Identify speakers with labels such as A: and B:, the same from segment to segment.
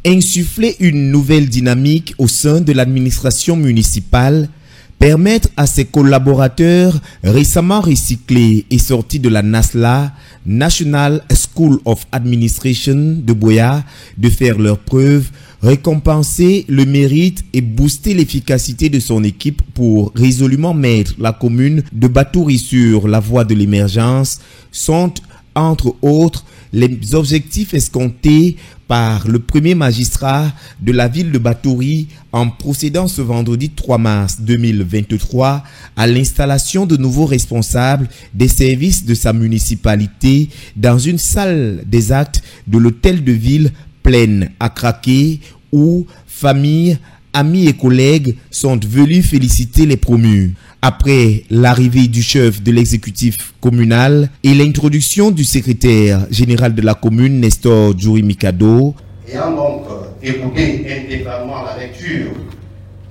A: Insuffler une nouvelle dynamique au sein de l'administration municipale, permettre à ses collaborateurs récemment recyclés et sortis de la NASLA, National School of Administration de Buea, de faire leurs preuves, récompenser le mérite et booster l'efficacité de son équipe pour résolument mettre la commune de Batouri sur la voie de l'émergence sont, entre autres, les objectifs escomptés par le premier magistrat de la ville de Batouri en procédant ce vendredi 3 mars 2023 à l'installation de nouveaux responsables des services de sa municipalité dans une salle des actes de l'hôtel de ville pleine à craquer où familles, amis et collègues sont venus féliciter les promus. Après l'arrivée du chef de l'exécutif communal et l'introduction du secrétaire général de la commune, Nestor Djouri Mikado.
B: Ayant donc écouté intégralement la lecture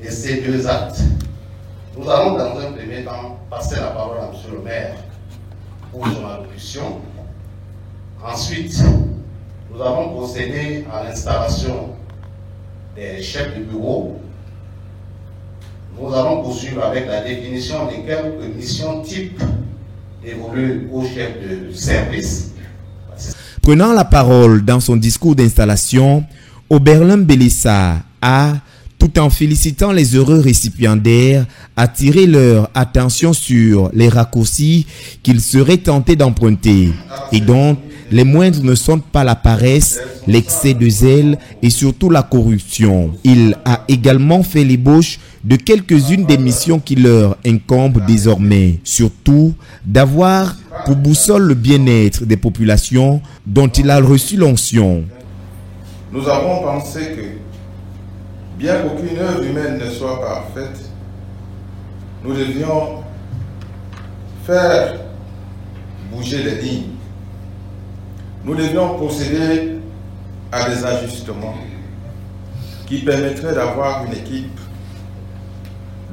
B: de ces deux actes, nous allons dans un premier temps passer la parole à M. le maire pour son allocution. Ensuite, nous avons procédé à l'installation des chefs de bureau. Nous allons poursuivre avec la définition des quelques missions types dévolues aux chefs de service.
A: Prenant la parole dans son discours d'installation, Oberlin Bélissa a, tout en félicitant les heureux récipiendaires, attiré leur attention sur les raccourcis qu'ils seraient tentés d'emprunter et dont les moindres ne sont pas la paresse, l'excès de zèle et surtout la corruption. Il a également fait l'ébauche de quelques-unes des missions qui leur incombent désormais, surtout d'avoir pour boussole le bien-être des populations dont il a reçu l'onction.
C: Nous avons pensé que, bien qu'aucune œuvre humaine ne soit parfaite, nous devions faire bouger les lignes. Nous devions procéder à des ajustements qui permettraient d'avoir une équipe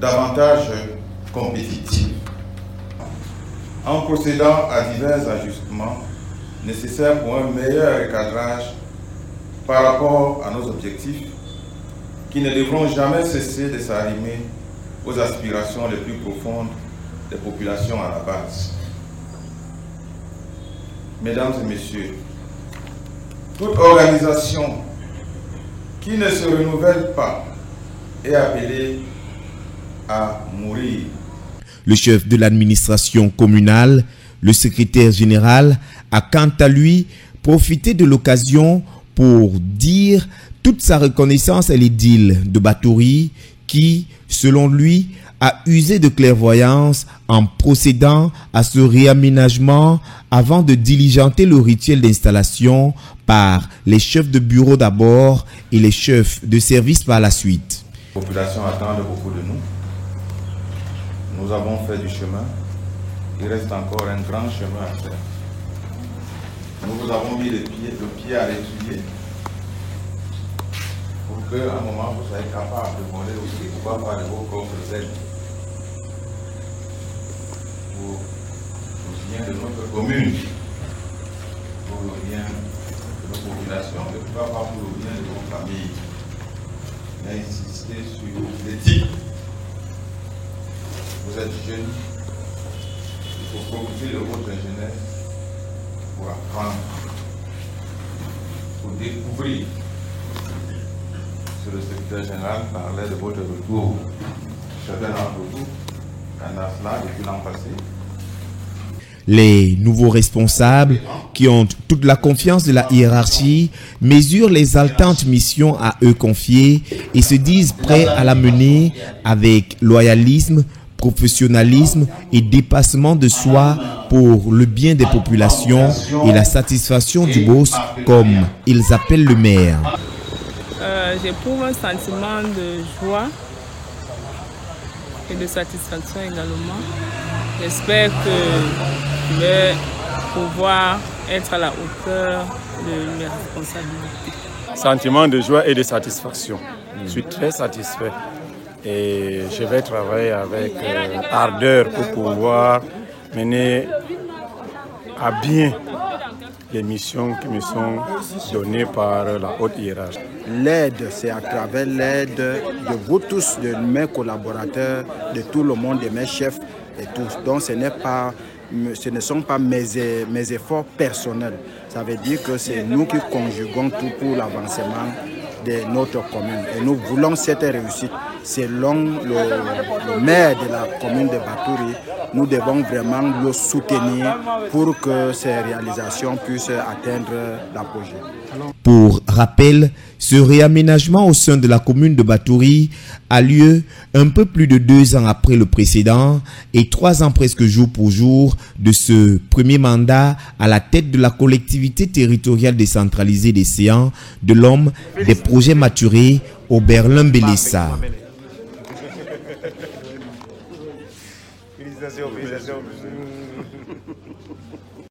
C: davantage compétitive. En procédant à divers ajustements nécessaires pour un meilleur recadrage par rapport à nos objectifs, qui ne devront jamais cesser de s'arrimer aux aspirations les plus profondes des populations à la base. Mesdames et messieurs, toute organisation qui ne se renouvelle pas est appelée à mourir.
A: Le chef de l'administration communale, le secrétaire général, a quant à lui profité de l'occasion pour dire toute sa reconnaissance à l'édile de Batouri qui, selon lui, a usé de clairvoyance en procédant à ce réaménagement avant de diligenter le rituel d'installation par les chefs de bureau d'abord et les chefs de service par la suite.
C: La population attend beaucoup de nous. Nous avons fait du chemin. Il reste encore un grand chemin à faire. Nous vous avons mis le pied à l'étrier pour qu'à un moment vous soyez capable de voler aussi, pouvoir avoir de vos propres ailes pour le bien de notre commune, pour le bien de nos populations, et pourquoi pas pour le bien de vos familles. Mais insister sur l'éthique. Vous êtes jeunes, il faut profiter de votre jeunesse pour apprendre, pour découvrir. Le secrétaire général parlait de votre retour. Chacun d'entre vous, à NASLA depuis l'an passé.
A: Les nouveaux responsables, qui ont toute la confiance de la hiérarchie, mesurent les haletantes missions à eux confiées et se disent prêts à la mener avec loyalisme, professionnalisme et dépassement de soi pour le bien des populations et la satisfaction du boss, comme ils appellent le maire.
D: J'éprouve un sentiment de joie et de satisfaction également. J'espère que je vais pouvoir être à la hauteur de mes responsabilités.
E: Sentiment de joie et de satisfaction. Je suis très satisfait et je vais travailler avec ardeur pour pouvoir mener à bien les missions qui me sont données par la haute hiérarchie.
F: L'aide, c'est à travers l'aide de vous tous, de mes collaborateurs, de tout le monde, de mes chefs et tous. Donc ce ne sont pas mes efforts personnels. Ça veut dire que c'est nous qui conjuguons tout pour l'avancement de notre commune. Et nous voulons cette réussite. Selon le maire de la commune de Batouri, nous devons vraiment le soutenir pour que ces réalisations puissent atteindre l'apogée.
A: Pour rappel, ce réaménagement au sein de la commune de Batouri a lieu un peu plus de 2 ans après le précédent et 3 ans presque jour pour jour de ce premier mandat à la tête de la collectivité territoriale décentralisée des Séans de l'homme des projets maturés au Berlin-Bélessa.
G: Félicitations.